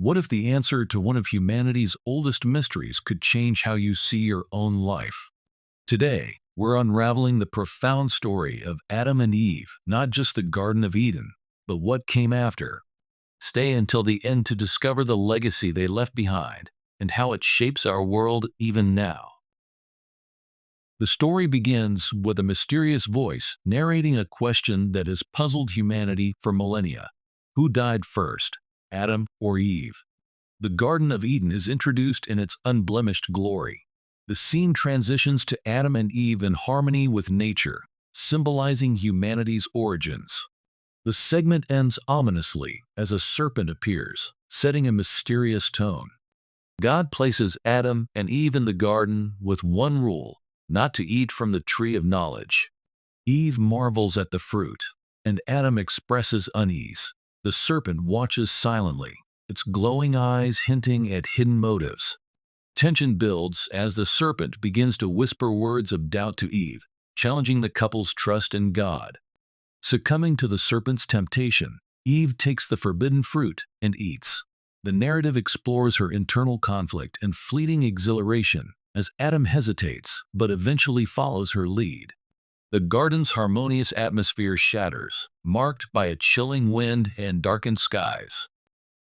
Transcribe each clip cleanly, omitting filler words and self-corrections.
What if the answer to one of humanity's oldest mysteries could change how you see your own life? Today, we're unraveling the profound story of Adam and Eve, not just the Garden of Eden, but what came after. Stay until the end to discover the legacy they left behind and how it shapes our world even now. The story begins with a mysterious voice narrating a question that has puzzled humanity for millennia. Who died first, Adam or Eve? The Garden of Eden is introduced in its unblemished glory. The scene transitions to Adam and Eve in harmony with nature, symbolizing humanity's origins. The segment ends ominously as a serpent appears, setting a mysterious tone. God places Adam and Eve in the garden with one rule: not to eat from the tree of knowledge. Eve marvels at the fruit, and Adam expresses unease. The serpent watches silently, its glowing eyes hinting at hidden motives. Tension builds as the serpent begins to whisper words of doubt to Eve, challenging the couple's trust in God. Succumbing to the serpent's temptation, Eve takes the forbidden fruit and eats. The narrative explores her internal conflict and fleeting exhilaration as Adam hesitates but eventually follows her lead. The garden's harmonious atmosphere shatters, marked by a chilling wind and darkened skies.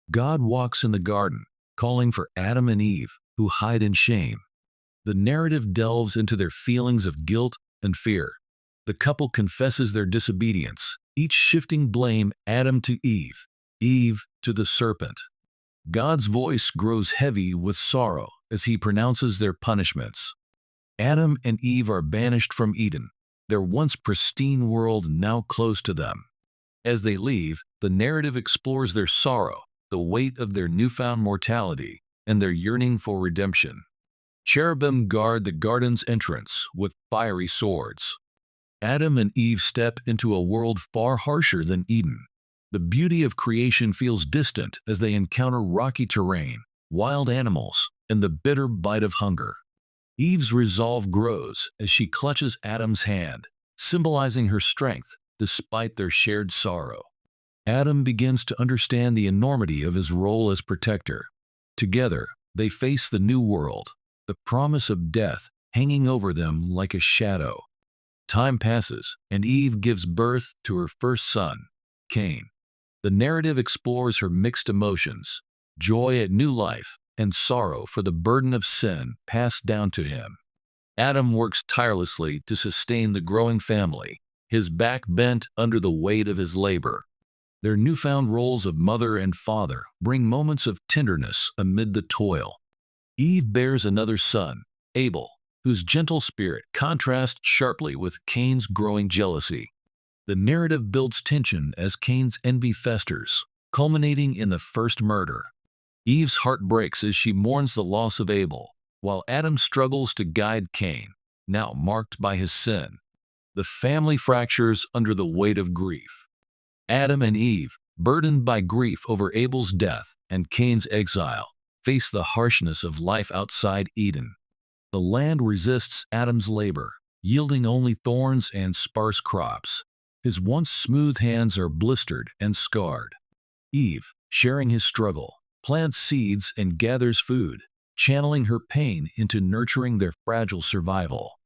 God walks in the garden, calling for Adam and Eve, who hide in shame. The narrative delves into their feelings of guilt and fear. The couple confesses their disobedience, each shifting blame: Adam to Eve, Eve to the serpent. God's voice grows heavy with sorrow as he pronounces their punishments. Adam and Eve are banished from Eden, their once pristine world now closed to them. As they leave, the narrative explores their sorrow, the weight of their newfound mortality, and their yearning for redemption. Cherubim guard the garden's entrance with fiery swords. Adam and Eve step into a world far harsher than Eden. The beauty of creation feels distant as they encounter rocky terrain, wild animals, and the bitter bite of hunger. Eve's resolve grows as she clutches Adam's hand, symbolizing her strength despite their shared sorrow. Adam begins to understand the enormity of his role as protector. Together, they face the new world, the promise of death hanging over them like a shadow. Time passes, and Eve gives birth to her first son, Cain. The narrative explores her mixed emotions: joy at new life and sorrow for the burden of sin passed down to him. Adam works tirelessly to sustain the growing family, his back bent under the weight of his labor. Their newfound roles of mother and father bring moments of tenderness amid the toil. Eve bears another son, Abel, whose gentle spirit contrasts sharply with Cain's growing jealousy. The narrative builds tension as Cain's envy festers, culminating in the first murder. Eve's heart breaks as she mourns the loss of Abel, while Adam struggles to guide Cain, now marked by his sin. The family fractures under the weight of grief. Adam and Eve, burdened by grief over Abel's death and Cain's exile, face the harshness of life outside Eden. The land resists Adam's labor, yielding only thorns and sparse crops. His once smooth hands are blistered and scarred. Eve, sharing his struggle, plants seeds and gathers food, channeling her pain into nurturing their fragile survival.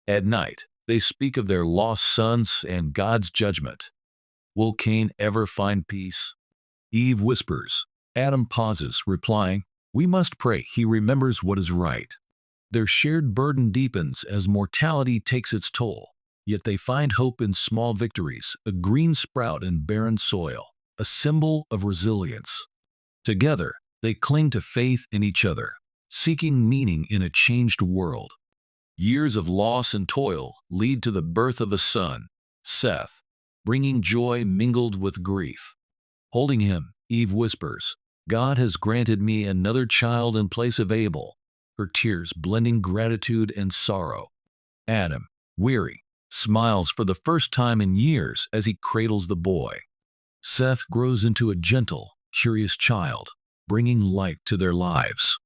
At night, they speak of their lost sons and God's judgment. Will Cain ever find peace? Eve whispers. Adam pauses, replying, "We must pray he remembers what is right." Their shared burden deepens as mortality takes its toll, yet they find hope in small victories: a green sprout in barren soil, a symbol of resilience. Together, they cling to faith in each other, seeking meaning in a changed world. Years of loss and toil lead to the birth of a son, Seth, bringing joy mingled with grief. Holding him, Eve whispers, "God has granted me another child in place of Abel," her tears blending gratitude and sorrow. Adam, weary, smiles for the first time in years as he cradles the boy. Seth grows into a gentle, curious child, bringing light to their lives.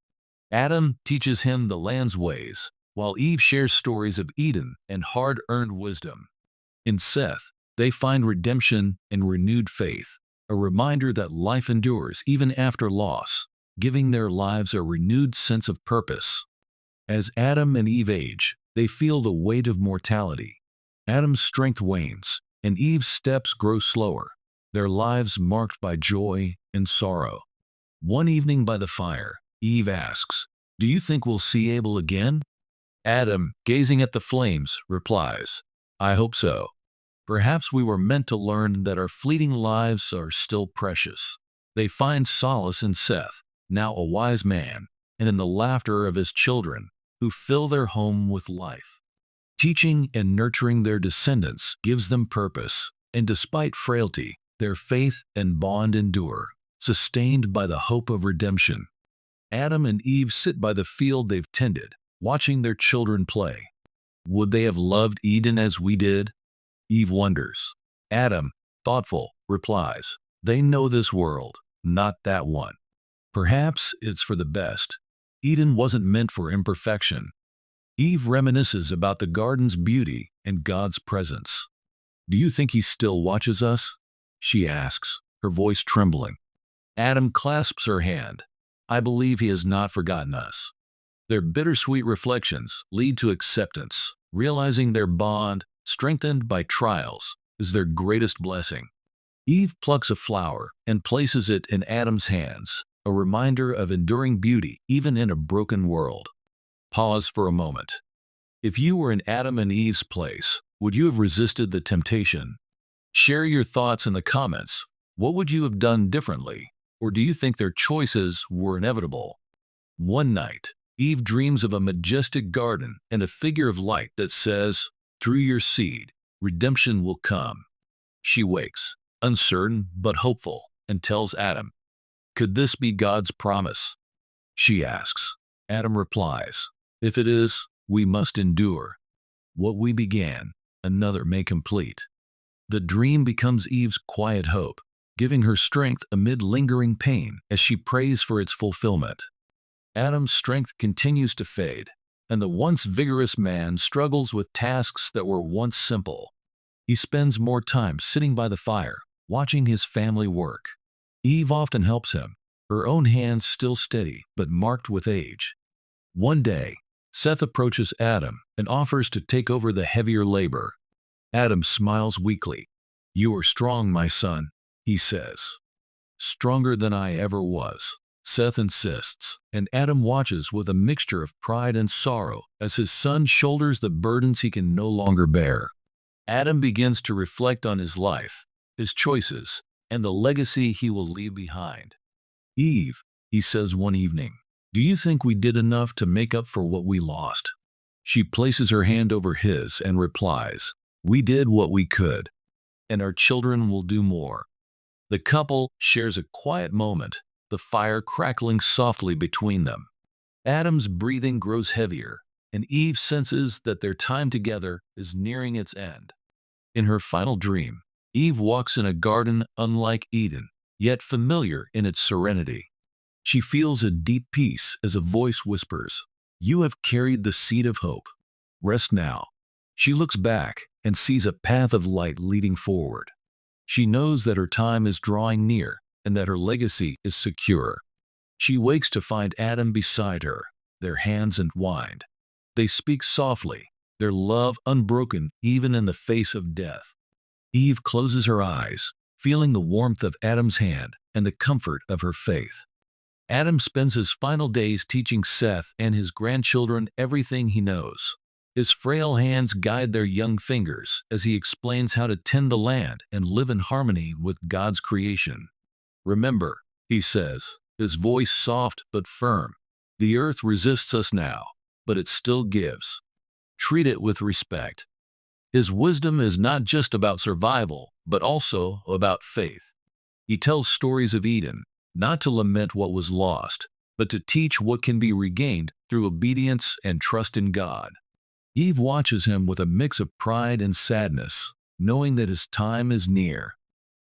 Adam teaches him the land's ways, while Eve shares stories of Eden and hard-earned wisdom. In Seth, they find redemption and renewed faith, a reminder that life endures even after loss, giving their lives a renewed sense of purpose. As Adam and Eve age, they feel the weight of mortality. Adam's strength wanes, and Eve's steps grow slower, their lives marked by joy and sorrow. One evening by the fire, Eve asks, "Do you think we'll see Abel again?" Adam, gazing at the flames, replies, "I hope so. Perhaps we were meant to learn that our fleeting lives are still precious." They find solace in Seth, now a wise man, and in the laughter of his children, who fill their home with life. Teaching and nurturing their descendants gives them purpose, and despite frailty, their faith and bond endure, sustained by the hope of redemption. Adam and Eve sit by the field they've tended, watching their children play. Would they have loved Eden as we did? Eve wonders. Adam, thoughtful, replies, "They know this world, not that one. Perhaps it's for the best. Eden wasn't meant for imperfection." Eve reminisces about the garden's beauty and God's presence. "Do you think he still watches us?" she asks, her voice trembling. Adam clasps her hand. "I believe he has not forgotten us." Their bittersweet reflections lead to acceptance, realizing their bond, strengthened by trials, is their greatest blessing. Eve plucks a flower and places it in Adam's hands, a reminder of enduring beauty even in a broken world. Pause for a moment. If you were in Adam and Eve's place, would you have resisted the temptation? Share your thoughts in the comments. What would you have done differently? Or do you think their choices were inevitable? One night, Eve dreams of a majestic garden and a figure of light that says, "Through your seed, redemption will come." She wakes, uncertain but hopeful, and tells Adam, "Could this be God's promise?" She asks. Adam replies, "If it is, we must endure. What we began, another may complete." The dream becomes Eve's quiet hope, giving her strength amid lingering pain as she prays for its fulfillment. Adam's strength continues to fade, and the once vigorous man struggles with tasks that were once simple. He spends more time sitting by the fire, watching his family work. Eve often helps him, her own hands still steady but marked with age. One day, Seth approaches Adam and offers to take over the heavier labor. Adam smiles weakly. "You are strong, my son," he says. "Stronger than I ever was," Seth insists, and Adam watches with a mixture of pride and sorrow as his son shoulders the burdens he can no longer bear. Adam begins to reflect on his life, his choices, and the legacy he will leave behind. "Eve," he says one evening, "do you think we did enough to make up for what we lost?" She places her hand over his and replies, "We did what we could, and our children will do more." The couple shares a quiet moment, the fire crackling softly between them. Adam's breathing grows heavier, and Eve senses that their time together is nearing its end. In her final dream, Eve walks in a garden unlike Eden, yet familiar in its serenity. She feels a deep peace as a voice whispers, "You have carried the seed of hope. Rest now." She looks back and sees a path of light leading forward. She knows that her time is drawing near and that her legacy is secure. She wakes to find Adam beside her, their hands entwined. They speak softly, their love unbroken even in the face of death. Eve closes her eyes, feeling the warmth of Adam's hand and the comfort of her faith. Adam spends his final days teaching Seth and his grandchildren everything he knows. His frail hands guide their young fingers as he explains how to tend the land and live in harmony with God's creation. "Remember," he says, his voice soft but firm, "the earth resists us now, but it still gives. Treat it with respect." His wisdom is not just about survival, but also about faith. He tells stories of Eden, not to lament what was lost, but to teach what can be regained through obedience and trust in God. Eve watches him with a mix of pride and sadness, knowing that his time is near.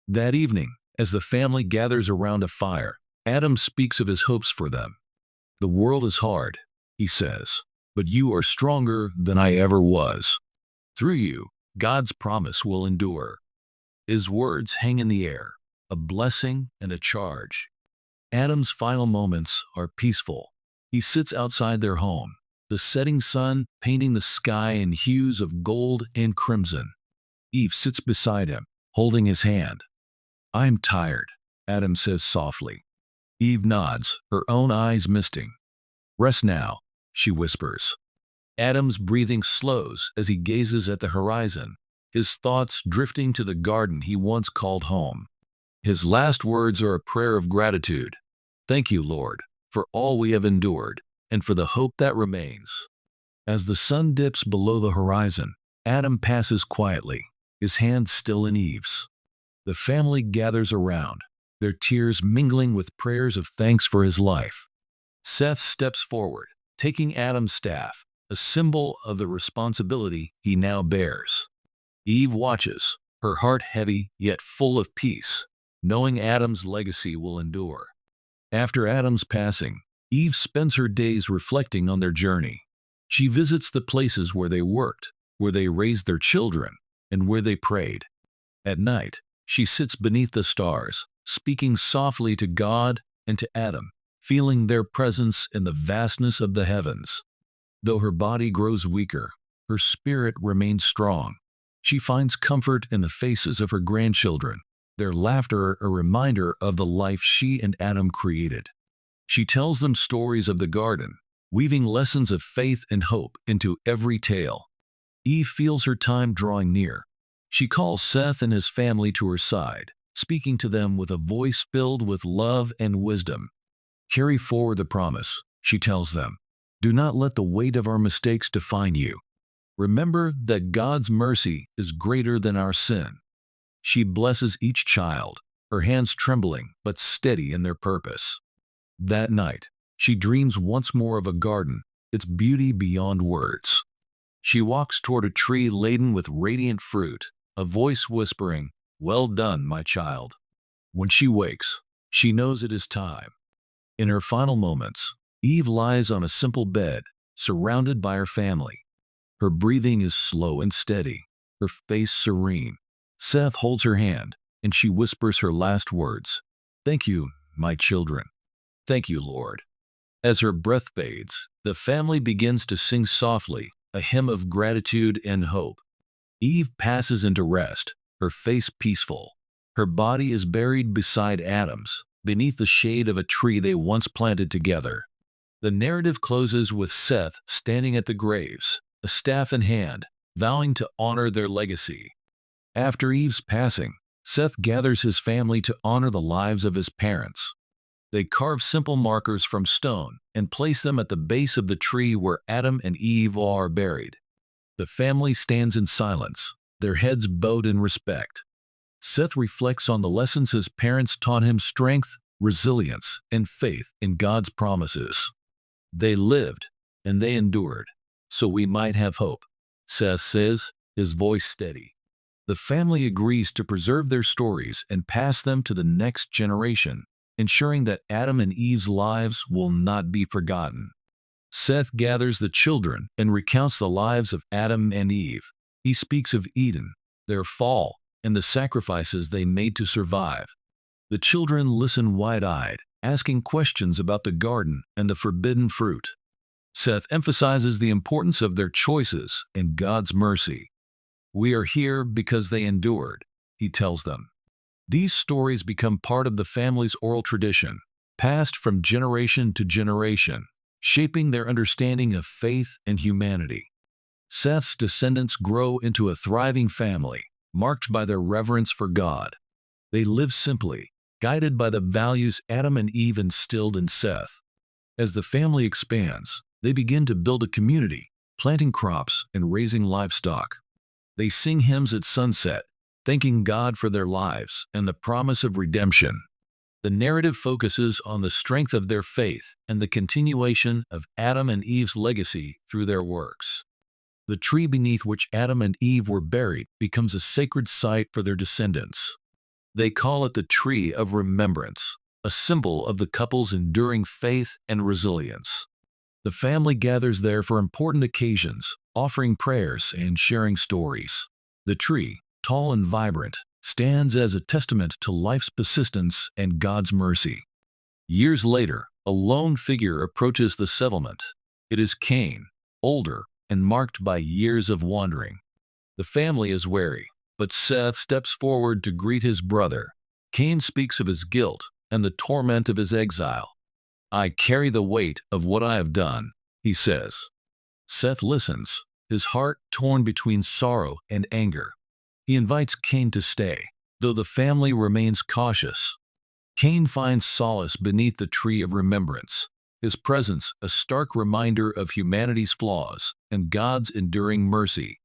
That evening, as the family gathers around a fire, Adam speaks of his hopes for them. "The world is hard," he says, "but you are stronger than I ever was. Through you, God's promise will endure." His words hang in the air, a blessing and a charge. Adam's final moments are peaceful. He sits outside their home, the setting sun painting the sky in hues of gold and crimson. Eve sits beside him, holding his hand. "I'm tired," Adam says softly. Eve nods, her own eyes misting. "Rest now," she whispers. Adam's breathing slows as he gazes at the horizon, his thoughts drifting to the garden he once called home. His last words are a prayer of gratitude. "Thank you, Lord, for all we have endured, and for the hope that remains." As the sun dips below the horizon, Adam passes quietly, his hand still in Eve's. The family gathers around, their tears mingling with prayers of thanks for his life. Seth steps forward, taking Adam's staff, a symbol of the responsibility he now bears. Eve watches, her heart heavy yet full of peace, knowing Adam's legacy will endure. After Adam's passing, Eve spends her days reflecting on their journey. She visits the places where they worked, where they raised their children, and where they prayed. At night, she sits beneath the stars, speaking softly to God and to Adam, feeling their presence in the vastness of the heavens. Though her body grows weaker, her spirit remains strong. She finds comfort in the faces of her grandchildren, their laughter a reminder of the life she and Adam created. She tells them stories of the garden, weaving lessons of faith and hope into every tale. Eve feels her time drawing near. She calls Seth and his family to her side, speaking to them with a voice filled with love and wisdom. "Carry forward the promise," she tells them. "Do not let the weight of our mistakes define you. Remember that God's mercy is greater than our sin." She blesses each child, her hands trembling but steady in their purpose. That night, she dreams once more of a garden, its beauty beyond words. She walks toward a tree laden with radiant fruit, a voice whispering, "Well done, my child." When she wakes, she knows it is time. In her final moments, Eve lies on a simple bed, surrounded by her family. Her breathing is slow and steady, her face serene. Seth holds her hand, and she whispers her last words, "Thank you, my children. Thank you, Lord." As her breath fades, the family begins to sing softly, a hymn of gratitude and hope. Eve passes into rest, her face peaceful. Her body is buried beside Adam's, beneath the shade of a tree they once planted together. The narrative closes with Seth standing at the graves, a staff in hand, vowing to honor their legacy. After Eve's passing, Seth gathers his family to honor the lives of his parents. They carve simple markers from stone and place them at the base of the tree where Adam and Eve are buried. The family stands in silence, their heads bowed in respect. Seth reflects on the lessons his parents taught him: strength, resilience, and faith in God's promises. They lived, and they endured, so we might have hope, Seth says, his voice steady. The family agrees to preserve their stories and pass them to the next generation, ensuring that Adam and Eve's lives will not be forgotten. Seth gathers the children and recounts the lives of Adam and Eve. He speaks of Eden, their fall, and the sacrifices they made to survive. The children listen wide-eyed, asking questions about the garden and the forbidden fruit. Seth emphasizes the importance of their choices and God's mercy. "We are here because they endured," he tells them. These stories become part of the family's oral tradition, passed from generation to generation, shaping their understanding of faith and humanity. Seth's descendants grow into a thriving family, marked by their reverence for God. They live simply, guided by the values Adam and Eve instilled in Seth. As the family expands, they begin to build a community, planting crops and raising livestock. They sing hymns at sunset, thanking God for their lives and the promise of redemption. The narrative focuses on the strength of their faith and the continuation of Adam and Eve's legacy through their works. The tree beneath which Adam and Eve were buried becomes a sacred site for their descendants. They call it the Tree of Remembrance, a symbol of the couple's enduring faith and resilience. The family gathers there for important occasions, offering prayers and sharing stories. The tree, tall and vibrant, stands as a testament to life's persistence and God's mercy. Years later, a lone figure approaches the settlement. It is Cain, older and marked by years of wandering. The family is wary, but Seth steps forward to greet his brother. Cain speaks of his guilt and the torment of his exile. "I carry the weight of what I have done," he says. Seth listens, his heart torn between sorrow and anger. He invites Cain to stay, though the family remains cautious. Cain finds solace beneath the tree of remembrance, his presence a stark reminder of humanity's flaws and God's enduring mercy.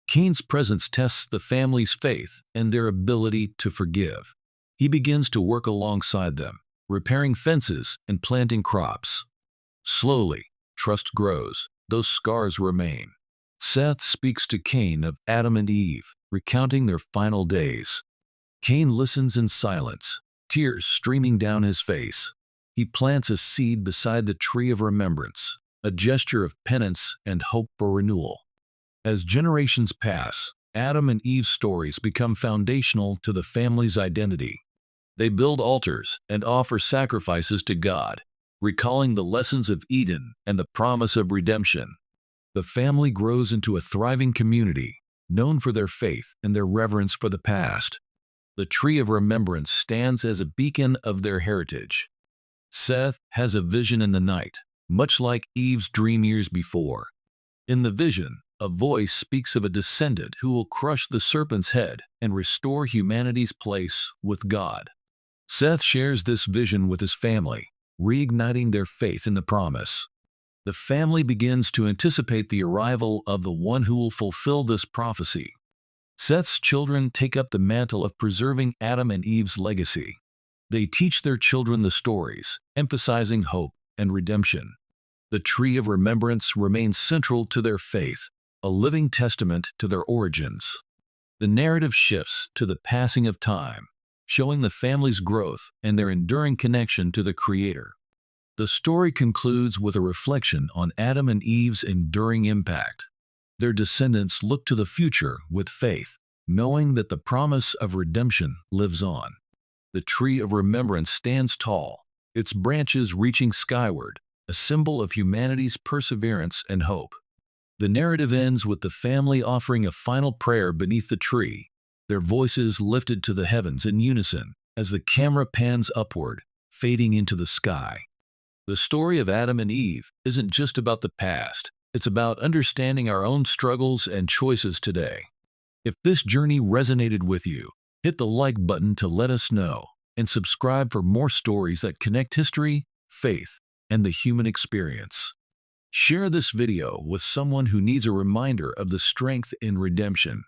Cain's presence tests the family's faith and their ability to forgive. He begins to work alongside them, repairing fences and planting crops. Slowly, trust grows, though scars remain. Seth speaks to Cain of Adam and Eve, recounting their final days. Cain listens in silence, tears streaming down his face. He plants a seed beside the tree of remembrance, a gesture of penance and hope for renewal. As generations pass, Adam and Eve's stories become foundational to the family's identity. They build altars and offer sacrifices to God, recalling the lessons of Eden and the promise of redemption. The family grows into a thriving community, known for their faith and their reverence for the past. The tree of remembrance stands as a beacon of their heritage. Seth has a vision in the night, much like Eve's dream years before. In the vision, a voice speaks of a descendant who will crush the serpent's head and restore humanity's place with God. Seth shares this vision with his family, reigniting their faith in the promise. The family begins to anticipate the arrival of the one who will fulfill this prophecy. Seth's children take up the mantle of preserving Adam and Eve's legacy. They teach their children the stories, emphasizing hope and redemption. The tree of remembrance remains central to their faith, a living testament to their origins. The narrative shifts to the passing of time, showing the family's growth and their enduring connection to the Creator. The story concludes with a reflection on Adam and Eve's enduring impact. Their descendants look to the future with faith, knowing that the promise of redemption lives on. The tree of remembrance stands tall, its branches reaching skyward, a symbol of humanity's perseverance and hope. The narrative ends with the family offering a final prayer beneath the tree, their voices lifted to the heavens in unison as the camera pans upward, fading into the sky. The story of Adam and Eve isn't just about the past. It's about understanding our own struggles and choices today. If this journey resonated with you, hit the like button to let us know, and subscribe for more stories that connect history, faith, and the human experience. Share this video with someone who needs a reminder of the strength in redemption.